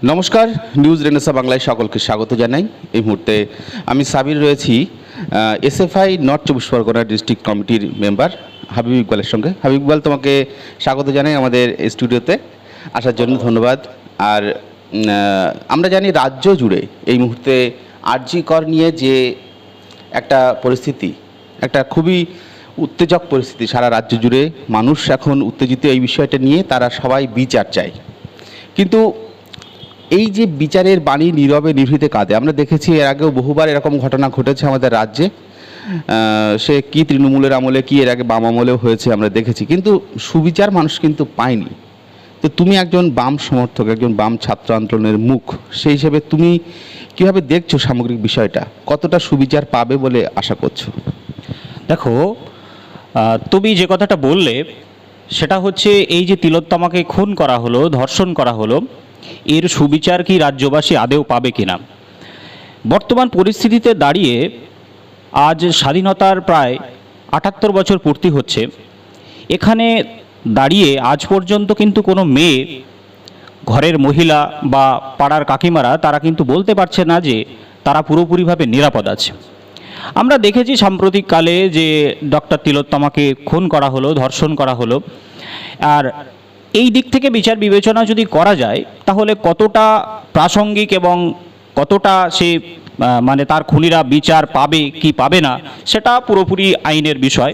নমস্কার, news Renaissance বাংলায় সকলকে স্বাগত জানাই। এই মুহূর্তে আমি সাবির রয়েছি এসএফআই নর্থ চব্বিশ পরগনা ডিস্ট্রিক্ট কমিটির মেম্বার হাবিব ইকবালের সঙ্গে। হাবিব ইকবাল, তোমাকে স্বাগত জানাই আমাদের স্টুডিওতে আসার জন্য, ধন্যবাদ। আর আমরা জানি রাজ্য জুড়ে এই মুহূর্তে আরজি কর নিয়ে যে একটা পরিস্থিতি, একটা খুবই উত্তেজক পরিস্থিতি, সারা রাজ্য জুড়ে মানুষ এখন উত্তেজিত এই বিষয়টা নিয়ে, তারা সবাই বিচার চায়। কিন্তু এই যে বিচারের বাণী নীরবে নিভৃতে কাঁদে, আমরা দেখেছি এর আগেও বহুবার এরকম ঘটনা ঘটেছে আমাদের রাজ্যে। সে কি তৃণমূলের আমলে, কি এর আগে বাম আমলেও হয়েছে আমরা দেখেছি, কিন্তু সুবিচার মানুষ কিন্তু পায়নি। তো তুমি একজন বাম সমর্থক, একজন বাম ছাত্র আন্দোলনের মুখ, সেই হিসেবে তুমি কীভাবে দেখছো সামগ্রিক বিষয়টা? কতটা সুবিচার পাবে বলে আশা করছো? দেখো, তুমি যে কথাটা বললে সেটা হচ্ছে এই যে তিলোত্তমাকে খুন করা হলো, ধর্ষণ করা হলো, এর সুবিচার কি রাজ্যবাসী আদেও পাবে কিনা? বর্তমান পরিস্থিতিতে দাঁড়িয়ে আজ স্বাধীনতার প্রায় ৭৮ বছর পূর্তি হচ্ছে। এখানে দাঁড়িয়ে আজ পর্যন্ত কিন্তু কোনো মেয়ে, ঘরের মহিলা বা পাড়ার কাকিমারা তারা কিন্তু বলতে পারছে না যে তারা পুরোপুরিভাবে নিরাপদ আছে। আমরা দেখেছি সাম্প্রতিককালে যে ডক্টর তিলোত্তমাকে খুন করা হলো, ধর্ষণ করা হলো। আর এই দিক থেকে বিচার বিবেচনা যদি করা যায় তাহলে কতটা প্রাসঙ্গিক এবং কতটা সে মানে তার খুনিরা বিচার পাবে কি পাবে না, সেটা পুরোপুরি আইনের বিষয়।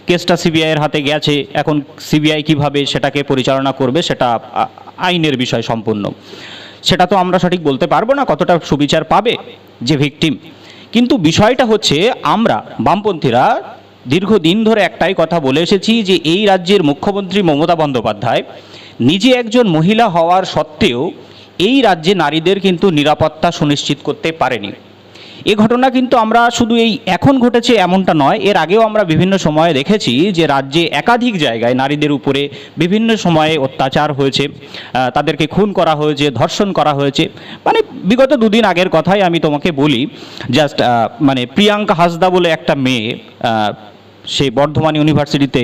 কেসটা সিবিআইয়ের হাতে গেছে, এখন সিবিআই কিভাবে সেটাকে পরিচালনা করবে সেটা আইনের বিষয় সম্পূর্ণ। সেটা তো আমরা সঠিক বলতে পারবো না কতটা সুবিচার পাবে যে ভিকটিম। কিন্তু বিষয়টা হচ্ছে, আমরা বামপন্থীরা দীর্ঘদিন ধরে একটাই কথা বলে এসেছি যে এই রাজ্যের মুখ্যমন্ত্রী মমতা বন্দ্যোপাধ্যায় নিজে একজন মহিলা হওয়ার সত্ত্বেও এই রাজ্যে নারীদের কিন্তু নিরাপত্তা সুনিশ্চিত করতে পারেনি। এ ঘটনা কিন্তু আমরা শুধু এই এখন ঘটেছে এমনটা নয়, এর আগেও আমরা বিভিন্ন সময়ে দেখেছি যে রাজ্যে একাধিক জায়গায় নারীদের উপরে বিভিন্ন সময়ে অত্যাচার হয়েছে, তাদেরকে খুন করা হয়েছে, ধর্ষণ করা হয়েছে। মানে বিগত দুদিন আগের কথাই আমি তোমাকে বলি, জাস্ট মানে প্রিয়াঙ্কা হাসদা বলে একটা মেয়ে, সে বর্ধমান ইউনিভার্সিটিতে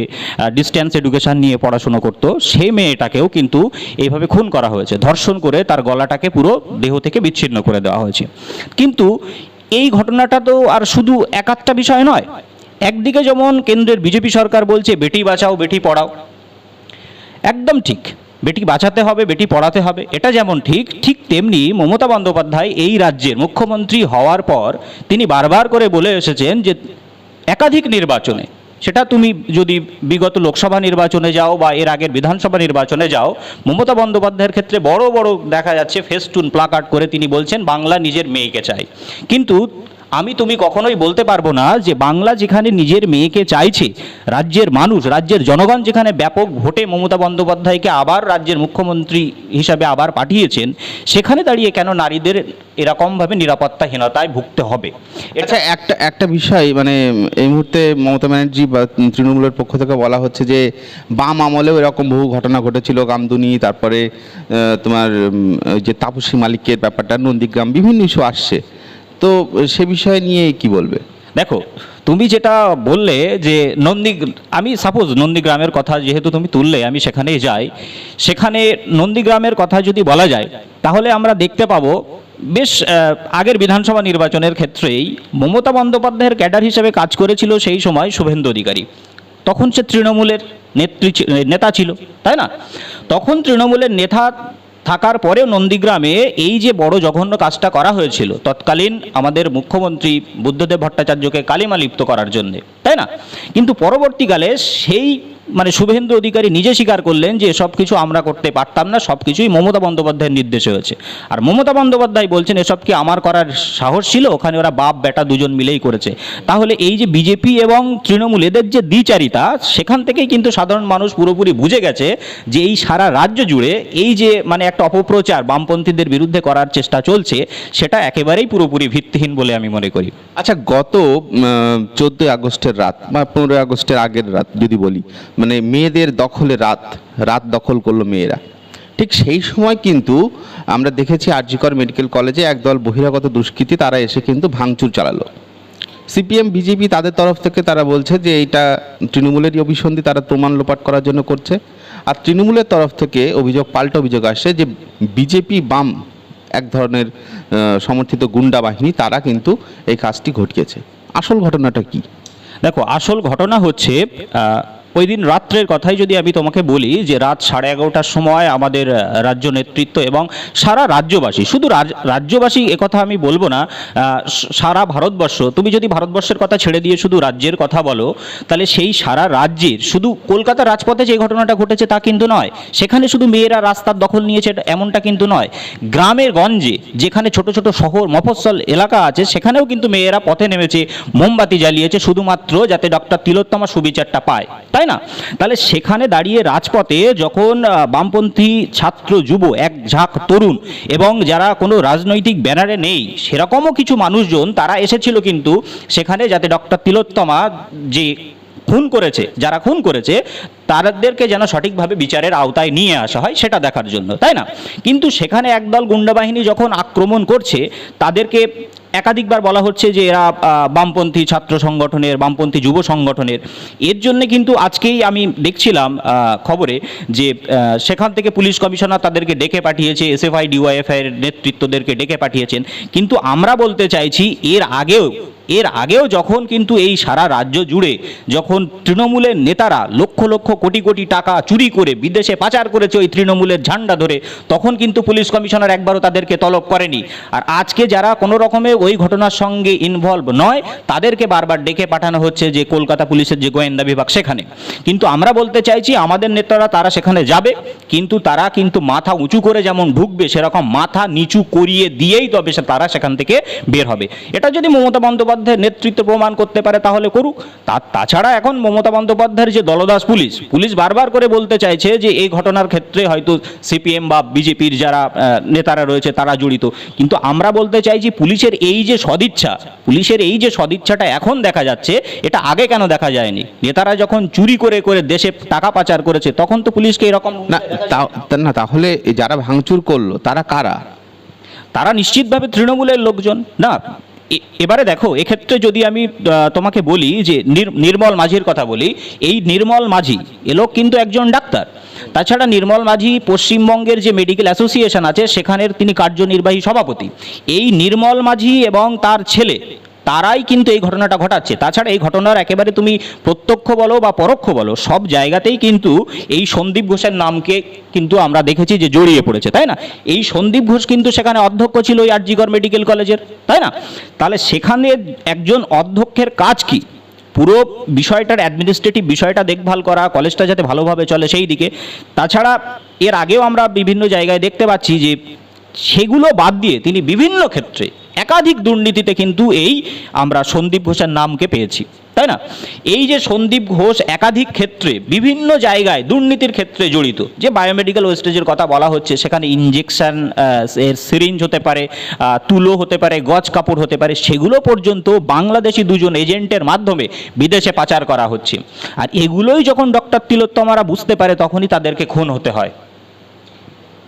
ডিস্ট্যান্স এডুকেশন নিয়ে পড়াশুনো করত, সেই মেয়েটাকেও কিন্তু এইভাবে খুন করা হয়েছে, ধর্ষণ করে তার গলাটাকে পুরো দেহ থেকে বিচ্ছিন্ন করে দেওয়া হয়েছে। কিন্তু এই ঘটনাটা তো আর শুধু একটা বিষয় নয়। একদিকে যেমন কেন্দ্রের বিজেপি সরকার বলছে বেটি বাঁচাও বেটি পড়াও, একদম ঠিক, বেটি বাঁচাতে হবে, বেটি পড়াতে হবে, এটা যেমন ঠিক, ঠিক তেমনি মমতা বন্দ্যোপাধ্যায় এই রাজ্যের মুখ্যমন্ত্রী হওয়ার পর তিনি বারবার করে বলে এসেছেন যে একাধিক নির্বাচনে, সেটা তুমি যদি বিগত লোকসভা নির্বাচনে যাও বা এর আগের বিধানসভা নির্বাচনে যাও, মমতা বন্দ্যোপাধ্যায়ের ক্ষেত্রে বড় বড় দেখা যাচ্ছে ফেস্টুন প্লাকার্ড করে তিনি বলছেন বাংলা নিজের মেয়েকে চাই। কিন্তু তুমি কখনোই বলতে পারবো না যে বাংলা যেখানে নিজের মেয়েকে চাইছে, রাজ্যের মানুষ, রাজ্যের জনগণ যেখানে ব্যাপক ভোটে মমতা বন্দ্যোপাধ্যায়কে আবার রাজ্যের মুখ্যমন্ত্রী হিসাবে আবার পাঠিয়েছেন, সেখানে দাঁড়িয়ে কেন নারীদের এরকমভাবে নিরাপত্তাহীনতায় ভুগতে হবে? আচ্ছা, একটা বিষয়, মানে এই মুহূর্তে মমতা ব্যানার্জি বা তৃণমূলের পক্ষ থেকে বলা হচ্ছে যে বাম আমলেও এরকম বহু ঘটনা ঘটেছিল, কামদুনি, তারপরে তোমার যে তাপসী মালিকের ব্যাপারটা, নন্দীগ্রাম, বিভিন্ন ইস্যু আসছে। তো সে বিষয় নিয়ে কি বলবে? দেখো, তুমি যেটা বললে যে আমি সাপোজ নন্দীগ্রামের কথা যেহেতু তুমি তুললে, আমি সেখানেই যাই। সেখানে নন্দীগ্রামের কথা যদি বলা যায় তাহলে আমরা দেখতে পাবো বেশ আগের বিধানসভা নির্বাচনের ক্ষেত্রেই মমতা বন্দ্যোপাধ্যায়ের ক্যাডার হিসেবে কাজ করেছিল সেই সময় শুভেন্দু অধিকারী। তখন সে তৃণমূলের নেতা ছিল, তাই না? তখন তৃণমূলের নেতা থাকার পরেও নন্দীগ্রামে এই যে বড় জঘন্য কাজটা করা হয়েছিল তৎকালীন আমাদের মুখ্যমন্ত্রী বুদ্ধদেব ভট্টাচার্যকে কালিমা লিপ্ত করার জন্যে, তাই না? কিন্তু পরবর্তীকালে সেই মানে শুভেন্দু অধিকারী নিজে স্বীকার করলেন যে এসব কিছু আমরা করতে পারতাম না, সব কিছুই মমতা বন্দ্যোপাধ্যায়ের নির্দেশে হয়েছে। আর মমতা বন্দ্যোপাধ্যায় বলছেন এসব কি আমার করার সাহস ছিল? ওখানে ওরা বাপ বেটা দুজন মিলেই করেছে। তাহলে এই যে বিজেপি এবং তৃণমূল এদের যে দ্বিচারিতা, সেখান থেকেই কিন্তু সাধারণ মানুষ পুরোপুরি বুঝে গেছে যে এই সারা রাজ্য জুড়ে এই যে মানে একটা অপপ্রচার বামপন্থীদের বিরুদ্ধে করার চেষ্টা চলছে, সেটা একেবারেই পুরোপুরি ভিত্তিহীন বলে আমি মনে করি। আচ্ছা, গত 14 আগস্টের রাত বা 15 আগস্টের আগের রাত যদি বলি, মানে মেয়েদের দখলে রাত দখল করলো মেয়েরা, ঠিক সেই সময় কিন্তু আমরা দেখেছি আরজি কর মেডিকেল কলেজে একদল বহিরাগত দুষ্কৃতী তারা এসে কিন্তু ভাঙচুর চালালো। সিপিএম বিজেপি তাদের তরফ থেকে তারা বলছে যে এইটা তৃণমূলেরই অভিসন্ধি, তারা প্রমাণ লোপাট করার জন্য করছে। আর তৃণমূলের তরফ থেকে পাল্টা অভিযোগ আসছে যে বিজেপি বাম এক ধরনের সমর্থিত গুন্ডা বাহিনী, তারা কিন্তু এই কাজটি ঘটিয়েছে। আসল ঘটনাটা কি? দেখো, আসল ঘটনা হচ্ছে ওই দিন রাত্রের কথাই যদি আমি তোমাকে বলি, যে রাত 11:30টার সময় আমাদের রাজ্য নেতৃত্ব এবং সারা রাজ্যবাসী, শুধু রাজ্যবাসী একথা আমি বলবো না, সারা ভারতবর্ষ, তুমি যদি ভারতবর্ষের কথা ছেড়ে দিয়ে শুধু রাজ্যের কথা বলো, তাহলে সেই সারা রাজ্যের, শুধু কলকাতার রাজপথে যে ঘটনাটা ঘটেছে তা কিন্তু নয়, সেখানে শুধু মেয়েরা রাস্তার দখল নিয়েছে এমনটা কিন্তু নয়, গ্রামের গঞ্জে যেখানে ছোট ছোট শহর মফস্বল এলাকা আছে সেখানেও কিন্তু মেয়েরা পথে নেমেছে, মোমবাতি জ্বালিয়েছে শুধুমাত্র যাতে ডক্টর তিলোত্তমা সুবিচারটা পায়, তাই না? তাহলে সেখানে দাঁড়িয়ে রাজপথে যখন বামপন্থী ছাত্র যুব এক ঝাঁক তরুণ এবং যারা কোনো রাজনৈতিক ব্যানারে নেই সেরকমও কিছু মানুষজন তারা এসেছিল কিন্তু সেখানে, যাতে ডক্টর তিলোত্তমা যে খুন করেছে, যারা খুন করেছে তাদেরকে যেন সঠিকভাবে বিচারের আওতায় নিয়ে আসা হয় সেটা দেখার জন্য, তাই না? কিন্তু সেখানে একদল গুন্ডা বাহিনী যখন আক্রমণ করছে, তাদেরকে একাধিকবার বলা হচ্ছে যে এরা বামপন্থী ছাত্র সংগঠনের, বামপন্থী যুব সংগঠনের। এর জন্য কিন্তু আজকেই আমি দেখছিলাম খবরে যে সেখান থেকে পুলিশ কমিশনার তাদেরকে ডেকে পাঠিয়েছে, এসএফআই ডিওয়াইএফআই এর নেতৃত্বদেরকে ডেকে পাঠিয়েছেন। কিন্তু আমরা বলতে চাইছি এর আগেও যখন কিন্তু এই সারা রাজ্য জুড়ে যখন তৃণমূলের নেতারা লক্ষ লক্ষ কোটি কোটি টাকা চুরি করে বিদেশে পাচার করেছে ওই তৃণমূলের ঝান্ডা ধরে, তখন কিন্তু পুলিশ কমিশনার একবারও তাদেরকে তলব করেনি। আর আজকে যারা কোনো রকমে ওই ঘটনার সঙ্গে ইনভলভ নয় তাদেরকে বারবার ডেকে পাঠানো হচ্ছে যে কলকাতা পুলিশের যে গোয়েন্দা বিভাগ সেখানে। কিন্তু আমরা বলতে চাইছি আমাদের নেতারা তারা সেখানে যাবে, কিন্তু তারা কিন্তু মাথা উঁচু করে যেমন ঢুকবে সেরকম মাথা নিচু করিয়ে দিয়েই তবে তারা সেখান থেকে বের হবে। এটা যদি মমতা বন্দ্যোপাধ্যায়ের নেতৃত্ব প্রমাণ করতে পারে তাহলে করুক। তাছাড়া এখন মমতা বন্দ্যোপাধ্যায়ের যে দলদাস পুলিশ বারবার করে বলতে চাইছে যে এই ঘটনার ক্ষেত্রে হয়তো সিপিএম বা বিজেপির যারা নেতারা রয়েছে তারা জড়িত। কিন্তু আমরা বলতে চাইছি পুলিশের এই যে সদিচ্ছাটা এখন দেখা যাচ্ছে, এটা আগে কেন দেখা যায়নি? নেতারা যখন চুরি করে করে দেশে টাকা পাচার করেছে তখন তো পুলিশকে এরকম না, তাহলে যারা ভাঙচুর করলো তারা কারা? তারা নিশ্চিতভাবে তৃণমূলের লোকজন না। এবারে দেখো, এক্ষেত্রে যদি আমি তোমাকে বলি যে নির্মল মাঝির কথা বলি, এই নির্মল মাঝি এ লোক কিন্তু একজন ডাক্তার। তাছাড়া নির্মল মাঝি পশ্চিমবঙ্গের যে মেডিকেল অ্যাসোসিয়েশন আছে সেখানের তিনি কার্যনির্বাহী সভাপতি। এই নির্মল মাঝি এবং তার ছেলে তারাই কিন্তু এই ঘটনাটা ঘটাচ্ছে। তাছাড়া এই ঘটনার একেবারে তুমি প্রত্যক্ষ বলো বা পরোক্ষ বলো, সব জায়গাতেই কিন্তু এই সন্দীপ ঘোষের নামকে কিন্তু আমরা দেখেছি যে জড়িয়ে পড়েছে, তাই না? এই সন্দীপ ঘোষ কিন্তু সেখানে অধ্যক্ষ ছিল ওই আরজিকর মেডিকেল কলেজের, তাই না? তাহলে সেখানে একজন অধ্যক্ষের কাজ কি? পুরো বিষয়টার অ্যাডমিনিস্ট্রেটিভ বিষয়টা দেখভাল করা, কলেজটা যাতে ভালোভাবে চলে সেই দিকে। তাছাড়া এর আগেও আমরা বিভিন্ন জায়গায় দেখতে পাচ্ছি যে সেগুলো বাদ দিয়ে তিনি বিভিন্ন ক্ষেত্রে একাধিক দুর্নীতিতে কিন্তু এই আমরা সন্দীপ ঘোষের নামকে পেয়েছি, তাই না? এই যে সন্দীপ ঘোষ একাধিক ক্ষেত্রে বিভিন্ন জায়গায় দুর্নীতির ক্ষেত্রে জড়িত, যে বায়োমেডিক্যাল ওয়েস্টেজের কথা বলা হচ্ছে, সেখানে ইঞ্জেকশন এর সিরিঞ্জ হতে পারে, তুলো হতে পারে, গজ কাপড় হতে পারে, সেগুলো পর্যন্ত বাংলাদেশি দুজন এজেন্টের মাধ্যমে বিদেশে পাচার করা হচ্ছে। আর এগুলোই যখন ডক্টর তিলোত্তমারা বুঝতে পারে তখনই তাদেরকে খুন হতে হয়।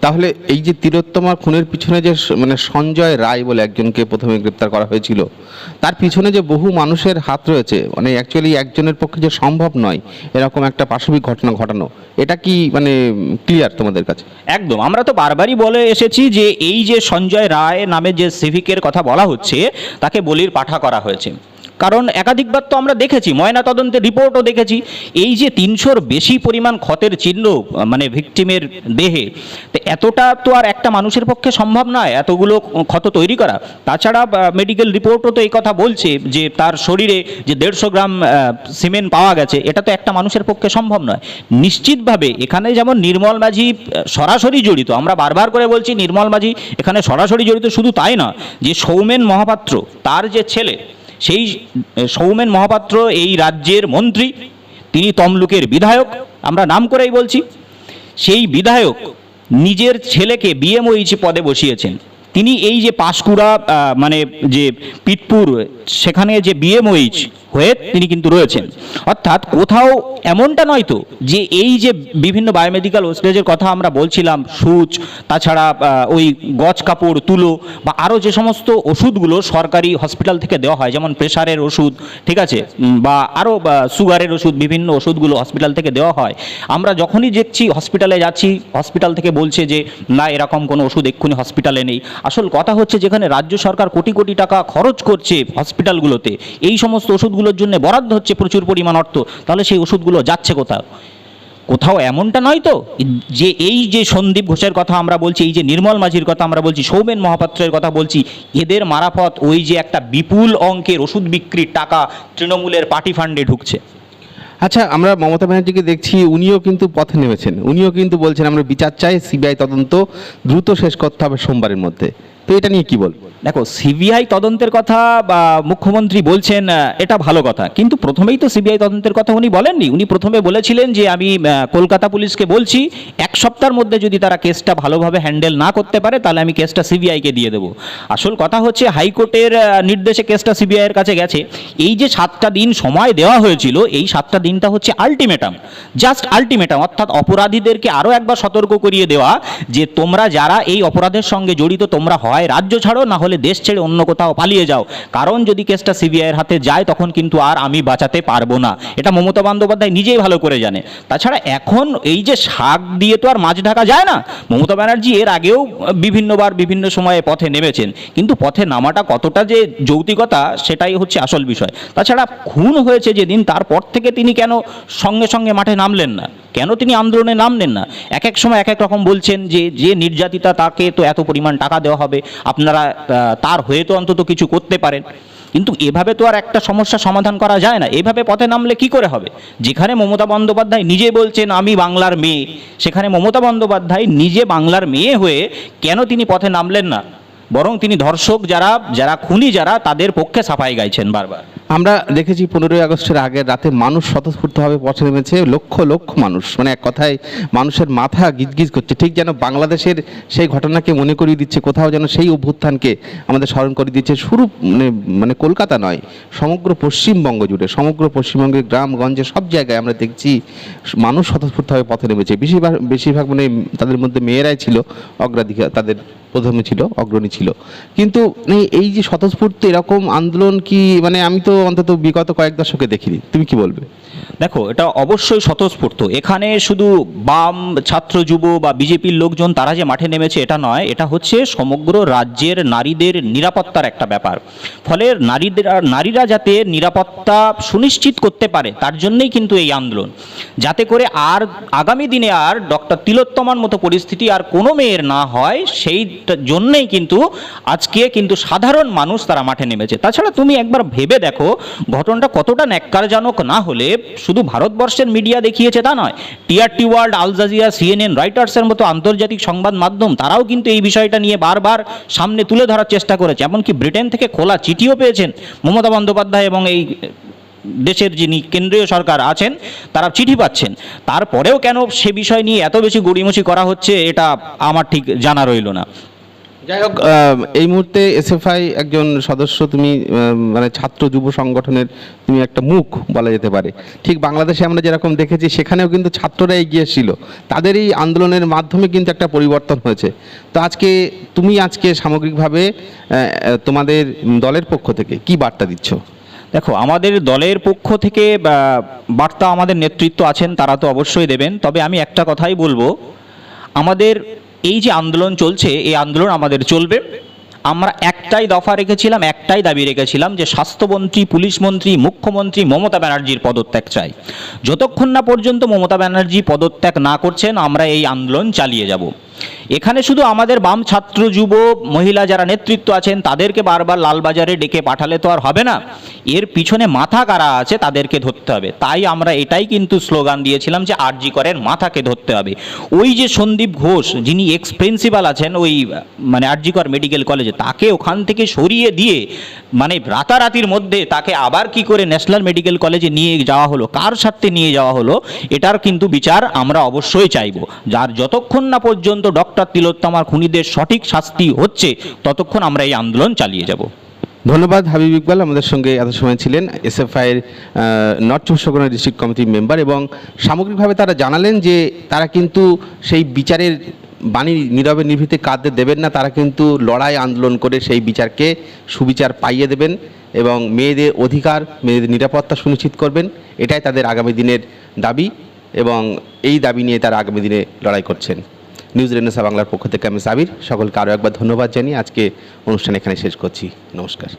তাহলে এই যে তিলোত্তমার খুনের পিছনে যে মানে সঞ্জয় রায় বলে একজনকে প্রথমে গ্রেপ্তার করা হয়েছিল, তার পিছনে যে বহু মানুষের হাত রয়েছে, মানে অ্যাকচুয়ালি একজনের পক্ষে যে সম্ভব নয় এরকম একটা পাশবিক ঘটনা ঘটানো, এটা কি মানে ক্লিয়ার তোমাদের কাছে? একদম, আমরা তো বারবারই বলে এসেছি যে এই যে সঞ্জয় রায় নামে যে সিভিকের কথা বলা হচ্ছে তাকে বলির পাঠা করা হয়েছে। কারণ একাধিকবার তো আমরা দেখেছি, ময়নাতদন্তের রিপোর্টও দেখেছি, এই যে 300-র বেশি পরিমাণ ক্ষতের চিহ্ন মানে ভিকটিমের দেহে, তো এতটা তো আর একটা মানুষের পক্ষে সম্ভব নয় এতগুলো ক্ষত তৈরি করা। তাছাড়া মেডিকেল রিপোর্টও তো এই কথা বলছে যে তার শরীরে যে 150 গ্রাম সিমেন্ট পাওয়া গেছে, এটা তো একটা মানুষের পক্ষে সম্ভব নয়। নিশ্চিতভাবে এখানে যেমন নির্মল মাঝি সরাসরি জড়িত, আমরা বারবার করে বলছি নির্মল মাঝি এখানে সরাসরি জড়িত, শুধু তাই না, যে সৌমেন মহাপাত্র তার যে ছেলে, সেই সৌমেন মহাপাত্র এই রাজ্যের মন্ত্রী, তিনি তমলুকের বিধায়ক, আমরা নাম করেই বলছি। সেই বিধায়ক নিজের ছেলেকে বিএমওইচ পদে বসিয়েছেন। তিনি এই যে পাঁশকুড়া মানে যে পিটপুর সেখানে যে বিএমওইচ হয়ে তিনি কিন্তু রয়েছেন। অর্থাৎ কোথাও এমনটা নয় তো যে এই যে বিভিন্ন বায়োমেডিক্যাল ওয়েস্টেজের কথা আমরা বলছিলাম, সূচ, তাছাড়া ওই গজ কাপড়, তুলো বা আরও যে সমস্ত ওষুধগুলো সরকারি হসপিটাল থেকে দেওয়া হয়, যেমন প্রেশারের ওষুধ, ঠিক আছে, বা আরও সুগারের ওষুধ, বিভিন্ন ওষুধগুলো হসপিটাল থেকে দেওয়া হয়। আমরা যখনই দেখছি হসপিটালে যাচ্ছি, হসপিটাল থেকে বলছে যে না এরকম কোনো ওষুধ এক্ষুনি হসপিটালে নেই। আসল কথা হচ্ছে যেখানে রাজ্য সরকার কোটি কোটি টাকা খরচ করছে হসপিটালগুলোতে, এই সমস্ত ওষুধগুলোর জন্য বরাদ্দ হচ্ছে প্রচুর পরিমাণ অর্থ, তাহলে সেই ওষুধগুলো যাচ্ছে কোথাও? কোথাও এমনটা নয় তো যে এই যে সন্দীপ ঘোষের কথা আমরা বলছি, এই যে নির্মল মাঝির কথা আমরা বলছি, সৌমেন মহাপাত্রের কথা বলছি, এদের মারাফত ওই যে একটা বিপুল অঙ্কের ওষুধ বিক্রির টাকা তৃণমূলের পার্টি ফান্ডে ঢুকছে। আচ্ছা, আমরা মমতা ব্যানার্জিকে দেখছি, উনিও কিন্তু পথে নেমেছেন, উনিও কিন্তু বলছেন আমরা বিচার চাই, সিবিআই তদন্ত দ্রুত শেষ করতে হবে সোমবারের মধ্যে। তো এটা নিয়ে কি বলবো? দেখো, সিবিআই তদন্তের কথা বা মুখ্যমন্ত্রী বলছেন, এটা ভালো কথা, কিন্তু প্রথমেই তো সিবিআই তদন্তের কথা উনি বলেননি। উনি প্রথমে বলেছিলেন যে আমি কলকাতা পুলিশকে বলছি 1 সপ্তাহের মধ্যে যদি তারা কেসটা ভালোভাবে হ্যান্ডেল না করতে পারে তাহলে আমি কেসটা সিবিআইকে দিয়ে দেবো। আসল কথা হচ্ছে হাইকোর্টের নির্দেশে কেসটা সিবিআইয়ের কাছে গেছে। এই যে 7টা দিন সময় দেওয়া হয়েছিল, এই 7টা দিনটা হচ্ছে আলটিমেটাম, জাস্ট আলটিমেটাম, অর্থাৎ অপরাধীদেরকে আরও একবার সতর্ক করিয়ে দেওয়া যে তোমরা যারা এই অপরাধের সঙ্গে জড়িত তোমরা হয় রাজ্য ছাড়ো, না হলে দেশ ছেড়ে অন্য কোথাও পালিয়ে যাও, কারণ যদি কেসটা সিবিআইয়ের হাতে যায় তখন কিন্তু আর আমি বাঁচাতে পারবো না। এটা মমতা বন্দ্যোপাধ্যায় নিজেই ভালো করে জানে। তাছাড়া এখন এই যে শাক দিয়ে তো আর মাছ ঢাকা যায় না। মমতা ব্যানার্জি এর আগেও বিভিন্নবার বিভিন্ন সময়ে পথে নেমেছেন, কিন্তু পথে নামাটা কতটা যে যৌক্তিকতা সেটাই হচ্ছে আসল বিষয়। তাছাড়া খুন হয়েছে যেদিন, তারপর থেকে তিনি কেন সঙ্গে সঙ্গে মাঠে নামলেন না? কেন তিনি আন্দোলনে নামলেন না? এক এক সময় এক এক রকম বলছেন যে যে নির্যাতিতা তাকে তো এত পরিমাণ টাকা দেওয়া হবে, আপনারা তার হয়ে তো অন্তত কিছু করতে পারেন। কিন্তু এভাবে তো আর একটা সমস্যা সমাধান করা যায় না। এভাবে পথে নামলে কি করে হবে? যেখানে মমতা বন্দ্যোপাধ্যায় নিজে বলছেন আমি বাংলার মেয়ে, সেখানে মমতা বন্দ্যোপাধ্যায় নিজে বাংলার মেয়ে হয়ে কেন তিনি পথে নামলেন না? বরং তিনি ধর্ষক যারা, যারা খুনি যারা, তাদের পক্ষে সাফাই গাইছেন বারবার। আমরা দেখেছি 15ই আগস্টের আগের রাতে মানুষ স্বতঃস্ফূর্তভাবে পথে নেমেছে, লক্ষ লক্ষ মানুষ, মানে এক কথায় মানুষের মাথা গিজগিজ করছে, ঠিক যেন বাংলাদেশের সেই ঘটনাকে মনে করিয়ে দিচ্ছে, কোথাও যেন সেই অভ্যুত্থানকে আমাদের স্মরণ করে দিচ্ছে। শুরু মানে কলকাতা নয়, সমগ্র পশ্চিমবঙ্গ জুড়ে, সমগ্র পশ্চিমবঙ্গের গ্রামগঞ্জে সব জায়গায় আমরা দেখছি মানুষ স্বতঃস্ফূর্তভাবে পথে নেমেছে। বেশিরভাগ মানে তাদের মধ্যে মেয়েরাই ছিল অগ্রাধিকার, তাদের প্রথমে ছিল, অগ্রণী ছিল। কিন্তু এই যে স্বতঃস্ফূর্ত এরকম আন্দোলন কি, মানে আমি তো অন্তত বিগত কয়েক দশকে দেখিনি। তুমি কি বলবে? দেখো, এটা অবশ্যই স্বতঃস্ফূর্ত। এখানে শুধু বাম, ছাত্র, যুব বা বিজেপির লোকজন তারা যে মাঠে নেমেছে এটা নয়, এটা হচ্ছে সমগ্র রাজ্যের নারীদের নিরাপত্তার একটা ব্যাপার। ফলে নারীরা যাতে নিরাপত্তা সুনিশ্চিত করতে পারে তার জন্যই কিন্তু এই আন্দোলন, যাতে করে আর আগামী দিনে আর ডক্টর তিলোত্তমার মতো পরিস্থিতি আর কোনো মেয়ের না হয়, সেই জন্যই কিন্তু আজকে কিন্তু সাধারণ মানুষ তারা মাঠে নেমেছে। তাছাড়া তুমি একবার ভেবে দেখো ঘটনাটা কতটা ন্যাক্কারজনক না হলে শুধু ভারতবর্ষের মিডিয়া দেখিয়েছে তা নয়, TRT world, Al Jazeera, CNN, রয়টার্সের মতো আন্তর্জাতিক সংবাদ মাধ্যম তারাও কিন্তু এই বিষয়টা নিয়ে বারবার সামনে তুলে ধরার চেষ্টা করেছে। এমনকি ব্রিটেন থেকে খোলা চিঠিও পেয়েছেন মমতা বন্দ্যোপাধ্যায় এবং এই দেশের যিনি কেন্দ্রীয় সরকার আছেন তারা চিঠি পাচ্ছেন। তারপরেও কেন সে বিষয় নিয়ে এত বেশি গড়িমসি করা হচ্ছে এটা আমার ঠিক জানা রইল না। যাই হোক, এই মুহূর্তে এসএফআই একজন সদস্য, তুমি মানে ছাত্র যুব সংগঠনের তুমি একটা মুখ বলা যেতে পারে। ঠিক বাংলাদেশে আমরা যেরকম দেখেছি সেখানেও কিন্তু ছাত্ররা এগিয়ে ছিল, তাদের এই আন্দোলনের মাধ্যমে কিন্তু একটা পরিবর্তন হয়েছে। তো তুমি আজকে সামগ্রিকভাবে তোমাদের দলের পক্ষ থেকে কি বার্তা দিচ্ছ? দেখো, আমাদের দলের পক্ষ থেকে বার্তা আমাদের নেতৃত্ব আছেন তারা তো অবশ্যই দেবেন, তবে আমি একটা কথাই বলবো, আমাদের এই যে আন্দোলন চলছে এই আন্দোলন আমাদের চলবে। আমরা একটাই দফা রেখেছিলাম, একটাই দাবি রেখেছিলাম যে স্বাস্থ্যমন্ত্রী, পুলিশ মন্ত্রী, মুখ্যমন্ত্রী মমতা ব্যানার্জির পদত্যাগ চাই। যতক্ষণ না পর্যন্ত মমতা ব্যানার্জি পদত্যাগ না করছেন আমরা এই আন্দোলন চালিয়ে যাব। এখানে শুধু আমাদের বাম, ছাত্র, যুব, মহিলা যারা নেতৃত্ব আছেন তাদেরকে বারবার লালবাজারে ডেকে পাঠালে তো আর হবে না, এর পিছনে মাথা কারা আছে তাদেরকে ধরতে হবে। তাই আমরা এটাই কিন্তু স্লোগান দিয়েছিলাম যে আরজি করের মাথাকে ধরতে হবে। ওই যে সন্দীপ ঘোষ যিনি এক্স প্রিন্সিপাল আছেন ওই মানে আরজি কর মেডিকেল কলেজে, তাকে ওখান থেকে সরিয়ে দিয়ে মানে রাতারাতির মধ্যে তাকে আবার কি করে ন্যাশনাল মেডিকেল কলেজে নিয়ে যাওয়া হলো, কার স্বার্থে নিয়ে যাওয়া হলো, এটার কিন্তু বিচার আমরা অবশ্যই চাইব। যার যতক্ষণ না পর্যন্ত ডক্টর তিলোত্তমার খুনিদের সঠিক শাস্তি হচ্ছে ততক্ষণ আমরা এই আন্দোলন চালিয়ে যাব। ধন্যবাদ হাবিব ইকবাল, আমাদের সঙ্গে এত সময় ছিলেন। এসএফআইয়ের নর্থ চব্বিশ পরগনা ডিস্ট্রিক্ট কমিটির মেম্বার, এবং সামগ্রিকভাবে তারা জানালেন যে তারা কিন্তু সেই বিচারের বাণী নীরবে নিভৃতে কাঁদতে দেবেন না, তারা কিন্তু লড়াই আন্দোলন করে সেই বিচারকে সুবিচার পাইয়ে দেবেন এবং মেয়েদের অধিকার, মেয়েদের নিরাপত্তা সুনিশ্চিত করবেন। এটাই তাদের আগামী দিনের দাবি, এবং এই দাবি নিয়ে তারা আগামী দিনে লড়াই করছেন। নিউজ রেনেসাঁ বাংলার পক্ষ থেকে আমি সাবির, সকলকে আরও একবার ধন্যবাদ জানিয়ে আজকে অনুষ্ঠান এখানে শেষ করছি। নমস্কার।